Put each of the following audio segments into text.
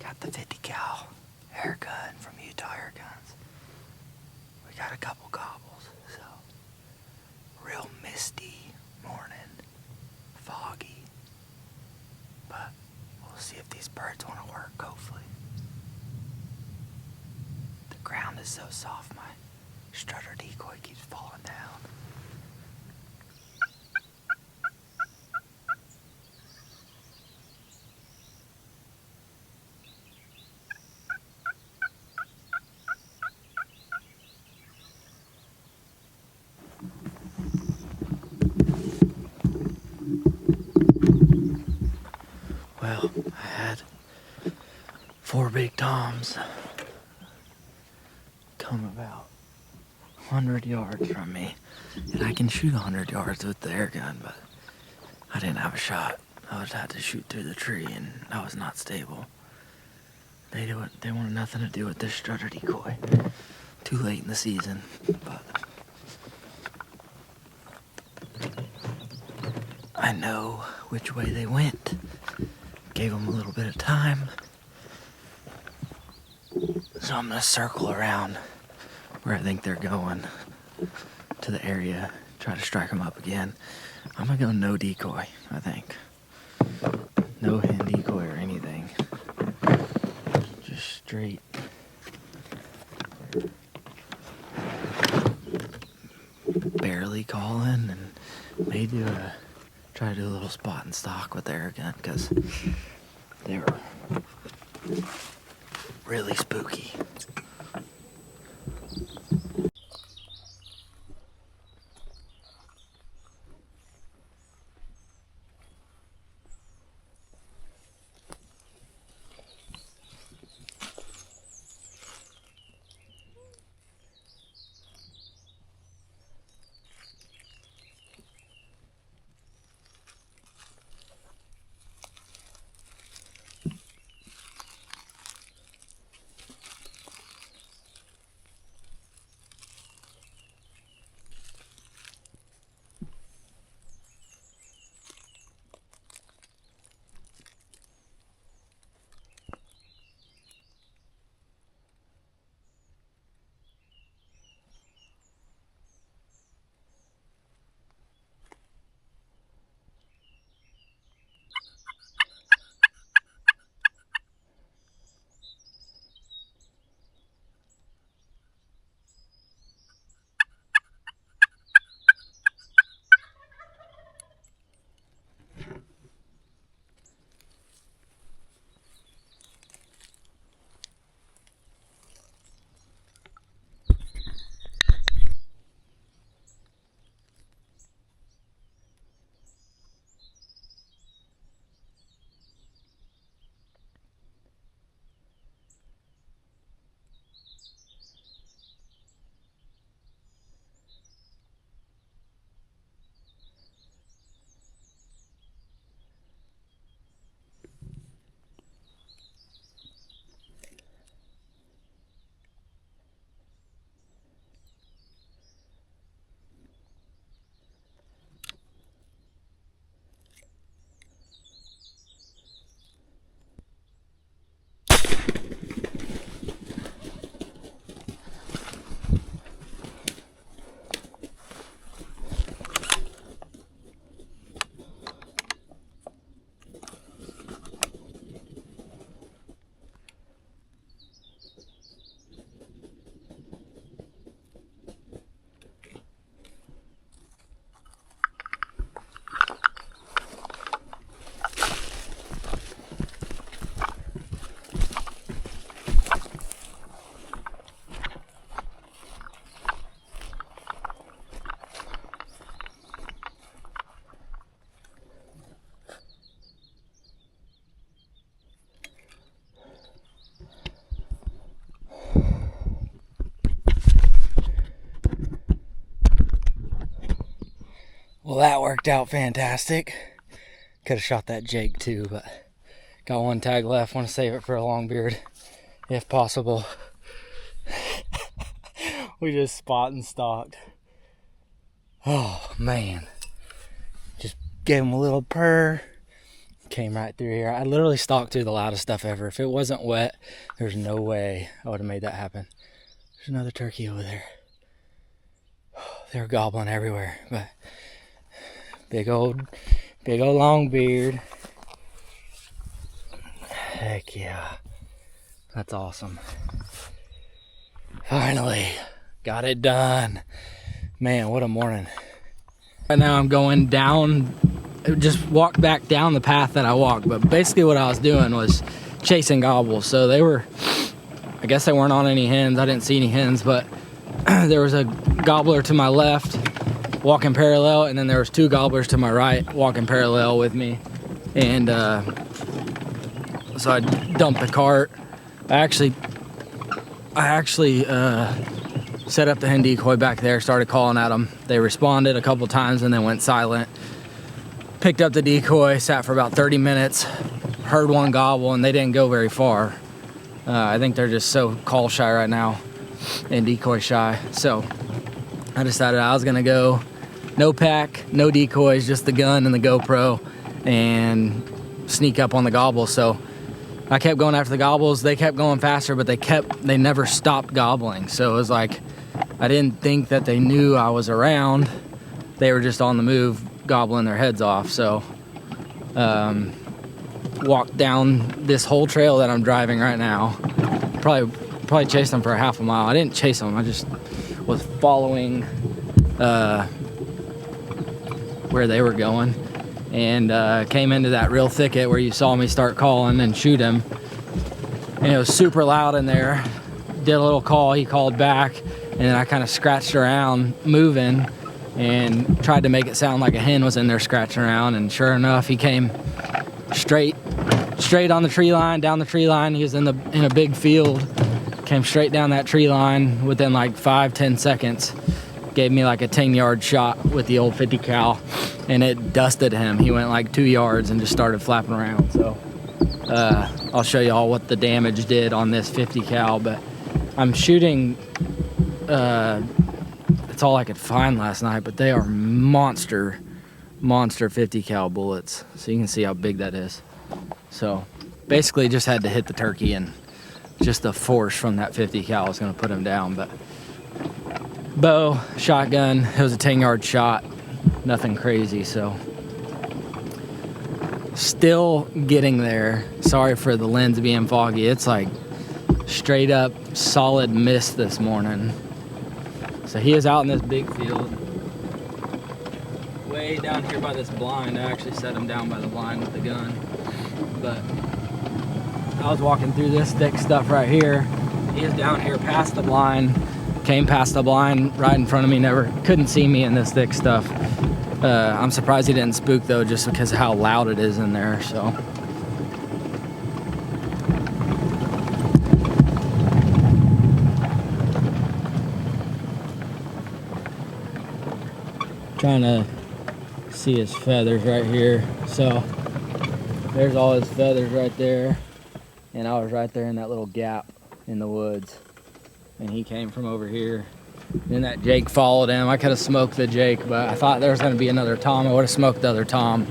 Got the 50 cal air gun from Utah Air Guns. We got a couple gobbles, so real misty morning, foggy, but we'll see if these birds want to work, hopefully. The ground is so soft, my strutter decoy keeps falling down. Well, I had 4 big toms come about 100 yards from me, and I can shoot 100 yards with the air gun, but I didn't have a shot. I would have to shoot through the tree, and I was not stable. They wanted nothing to do with this strutter decoy. Too late in the season, but I know which way they went. Gave them a little bit of time. So I'm gonna circle around where I think they're going to the area, try to strike them up again. I'm gonna go no decoy, I think. No hen decoy or anything. Just straight. Barely calling, and maybe try to do a little spot and stock with the air gun, because they were really spooky. Well, that worked out fantastic. Could have shot that Jake too, but got one tag left. Want to save it for a long beard, if possible. We just spot and stalked. Oh man, just gave him a little purr, Came right through here. I literally stalked through the loudest stuff ever. If it wasn't wet, there's no way I would have made that happen. There's another turkey over there. They were gobbling everywhere, but big old long beard. Heck yeah. That's awesome. Finally, got it done. Man, what a morning. Right now I'm going down, just walked back down the path that I walked, but basically what I was doing was chasing gobbles. So they were, I guess they weren't on any hens. I didn't see any hens, but there was a gobbler to my left walking parallel, and then there was 2 gobblers to my right walking parallel with me. And so I dumped the cart. I actually set up the hen decoy back there, started calling at them. They responded a couple times and then went silent. Picked up the decoy, sat for about 30 minutes, heard one gobble, and they didn't go very far. I think they're just so call shy right now and decoy shy. So I decided I was gonna go no pack, no decoys, just the gun and the GoPro, and sneak up on the gobbles. So I kept going after the gobbles. They kept going faster, but they never stopped gobbling. So it was like, I didn't think that they knew I was around. They were just on the move, gobbling their heads off. So walked down this whole trail that I'm driving right now. Probably chased them for a half a mile. I didn't chase them. I just was following where they were going, and came into that real thicket where you saw me start calling and shoot him. And it was super loud in there. Did a little call, he called back, and then I kind of scratched around moving and tried to make it sound like a hen was in there scratching around, and sure enough, he came straight on the tree line, down the tree line. He was in a big field, came straight down that tree line within like 5-10 seconds. Gave me like a 10-yard shot with the old 50 cal, and it dusted him. He went like 2 yards and just started flapping around. So I'll show y'all what the damage did on this 50 cal, but I'm shooting, it's all I could find last night, but they are monster 50 cal bullets. So you can see how big that is. So basically just had to hit the turkey, and just the force from that 50 cal is gonna put him down. But bow, shotgun, it was a 10-yard shot, nothing crazy. So still getting there. Sorry for the lens being foggy. It's like straight up solid mist this morning. So he is out in this big field, way down here by this blind. I actually set him down by the blind with the gun, but I was walking through this thick stuff right here. He is down here past the blind. Came past the blind right in front of me, couldn't see me in this thick stuff. I'm surprised he didn't spook though, just because of how loud it is in there. So trying to see his feathers right here. So there's all his feathers right there, and I was right there in that little gap in the woods. And he came from over here. Then that Jake followed him. I could have smoked the Jake, but I thought there was going to be another Tom. I would have smoked the other Tom,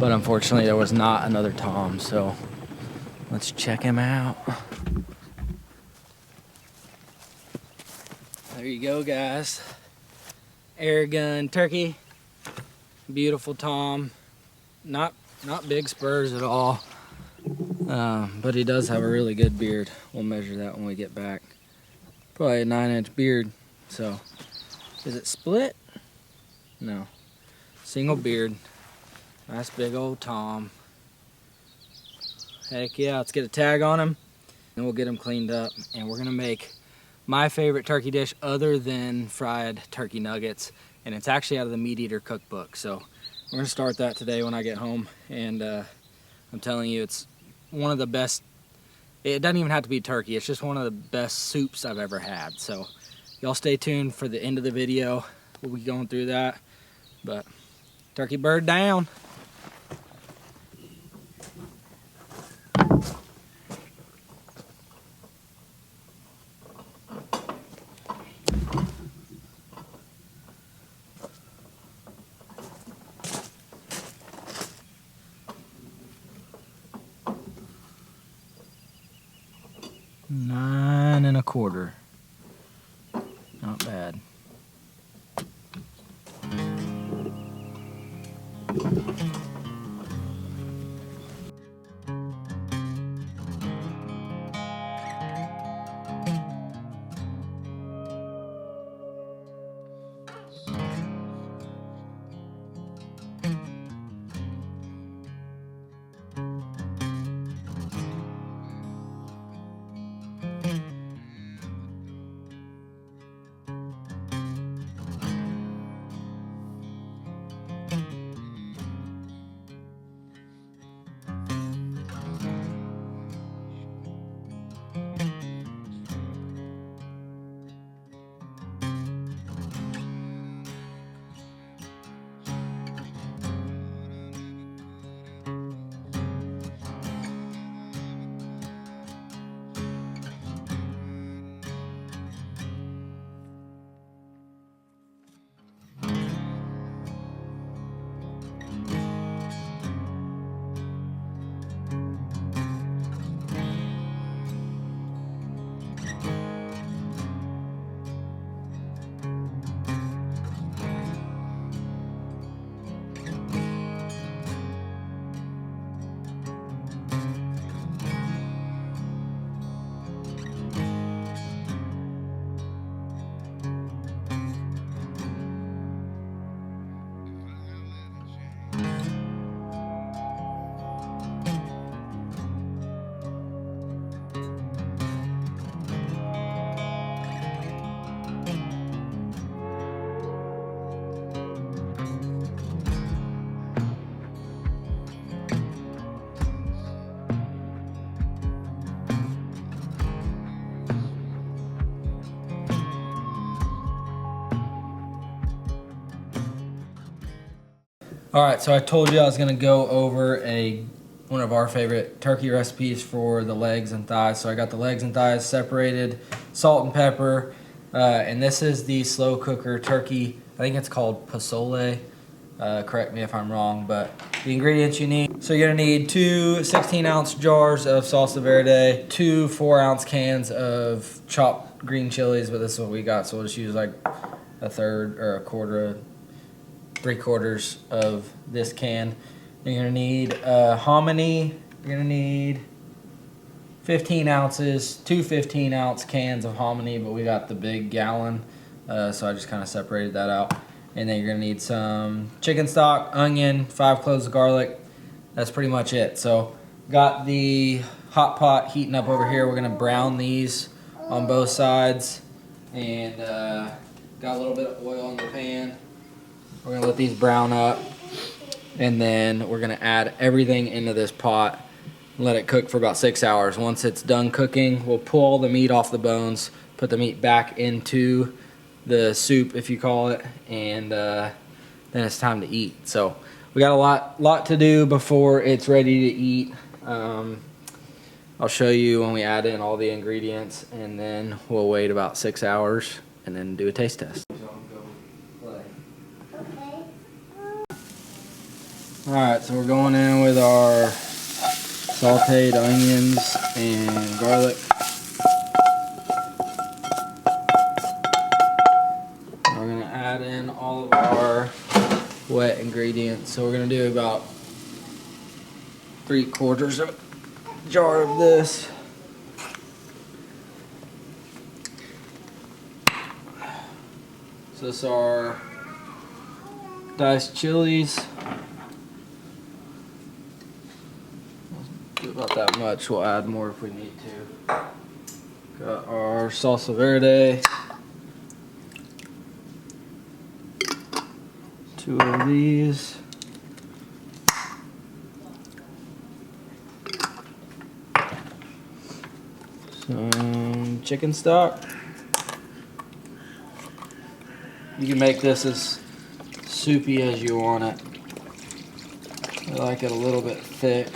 but unfortunately there was not another Tom. So let's check him out. There you go, guys. AIRGUN turkey. Beautiful Tom. Not big spurs at all, but he does have a really good beard. We'll measure that when we get back. Probably a 9-inch beard. So is it split? No, single beard. Nice big old Tom. Heck yeah, let's get a tag on him and we'll get him cleaned up, and we're gonna make my favorite turkey dish other than fried turkey nuggets, and it's actually out of the Meat Eater cookbook. So we're gonna start that today when I get home, and I'm telling you, it's one of the best. It doesn't even have to be turkey. It's just one of the best soups I've ever had. So y'all stay tuned for the end of the video. We'll be going through that. But turkey bird down. 9 1/4. Not bad. All right, so I told you I was gonna go over one of our favorite turkey recipes for the legs and thighs. So I got the legs and thighs separated, salt and pepper, and this is the slow cooker turkey. I think it's called posole. Correct me if I'm wrong, but the ingredients you need. So you're gonna need 2 16-ounce jars of salsa verde, 2 4-ounce cans of chopped green chilies, but this is what we got, so we'll just use like a third or a quarter, 3/4 of this can. You're gonna need hominy. You're gonna need 15 ounces, 2 15-ounce cans of hominy, but we got the big gallon, so I just kind of separated that out. And then you're gonna need some chicken stock, onion, 5 cloves of garlic. That's pretty much it. So got the hot pot heating up over here. We're gonna brown these on both sides, and got a little bit of oil in the pan. We're gonna let these brown up, and then we're gonna add everything into this pot and let it cook for about 6 hours. Once it's done cooking, we'll pull all the meat off the bones, put the meat back into the soup, if you call it, and then it's time to eat. So we got a lot to do before it's ready to eat. I'll show you when we add in all the ingredients, and then we'll wait about 6 hours and then do a taste test. Alright, so we're going in with our sauteed onions and garlic. We're going to add in all of our wet ingredients. So we're going to do about 3/4 of a jar of this. So this is our diced chilies. About that much. We'll add more if we need to. Got our salsa verde. 2 of these. Some chicken stock. You can make this as soupy as you want it. I like it a little bit thick,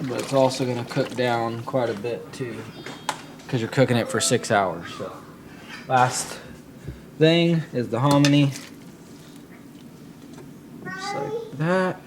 but it's also going to cook down quite a bit too, because you're cooking it for 6 hours. So last thing is the hominy, just like that.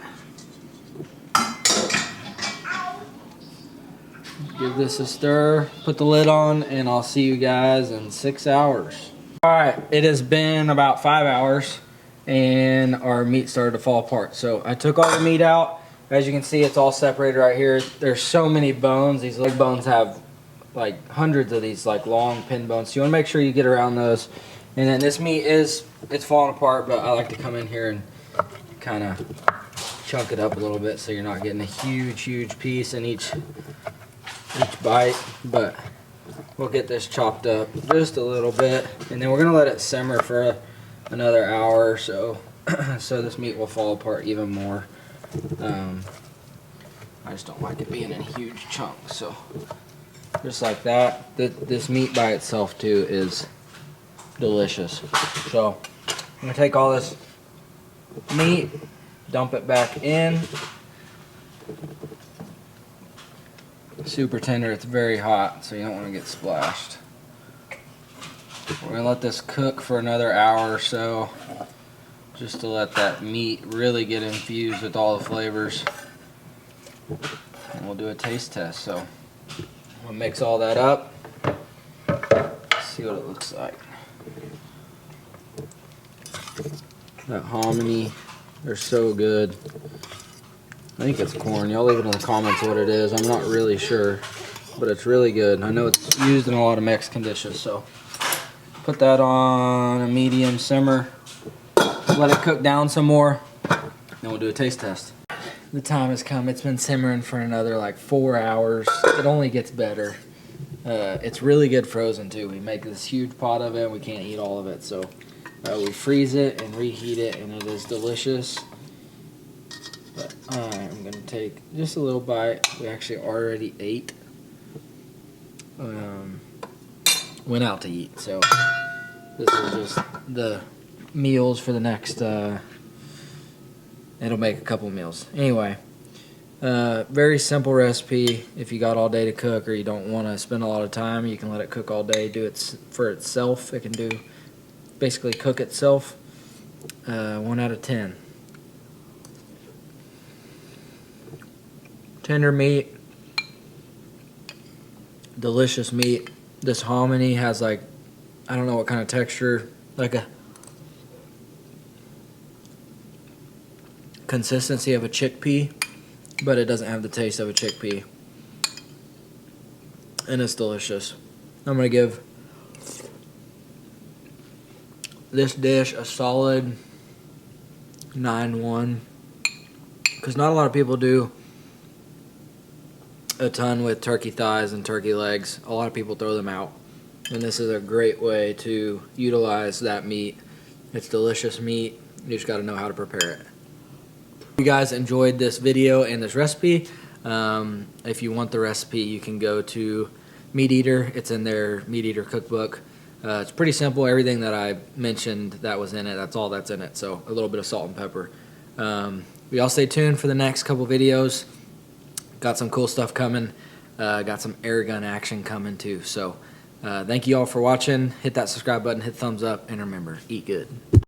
Give this a stir, put the lid on, and I'll see you guys in 6 hours. All right, it has been about 5 hours and our meat started to fall apart. So I took all the meat out. As you can see, it's all separated right here. There's so many bones. These leg bones have like hundreds of these like long pin bones. So you wanna make sure you get around those. And then this meat it's falling apart, but I like to come in here and kind of chunk it up a little bit so you're not getting a huge piece in each bite. But we'll get this chopped up just a little bit, and then we're gonna let it simmer for another hour or so, so this meat will fall apart even more. I just don't like it being in huge chunks, so just like that. This meat by itself too is delicious. So I'm gonna take all this meat, dump it back in. Super tender, it's very hot, so you don't want to get splashed. We're gonna let this cook for another hour or so, just to let that meat really get infused with all the flavors. And we'll do a taste test. So we'll mix all that up, see what it looks like. That hominy, they're so good. I think it's corn. Y'all leave it in the comments what it is. I'm not really sure, but it's really good. I know it's used in a lot of Mexican dishes, so put that on a medium simmer. Let it cook down some more, then we'll do a taste test. The time has come. It's been simmering for another like 4 hours. It only gets better. It's really good frozen too. We make this huge pot of it. We can't eat all of it, so we freeze it and reheat it, and it is delicious. But I'm gonna take just a little bite. We actually already ate. Went out to eat, so this is just the meals for the next. It'll make a couple meals. Anyway, very simple recipe. If you got all day to cook, or you don't want to spend a lot of time, you can let it cook all day. Do it for itself. It can basically cook itself. 1 out of 10. Tender meat, delicious meat. This hominy has like, I don't know what kind of texture, like a consistency of a chickpea, but it doesn't have the taste of a chickpea. And it's delicious. I'm gonna give this dish a solid 9-1, because not a lot of people do a ton with turkey thighs and turkey legs. A lot of people throw them out, and this is a great way to utilize that meat. It's delicious meat. You just got to know how to prepare it. If you guys enjoyed this video and this recipe, if you want the recipe, you can go to Meat Eater. It's in their Meat Eater cookbook. It's pretty simple. Everything that I mentioned that was in it, that's all that's in it. So a little bit of salt and pepper. We all stay tuned for the next couple videos. Got some cool stuff coming. Got some air gun action coming too. So thank you all for watching. Hit that subscribe button, hit thumbs up, and remember, eat good.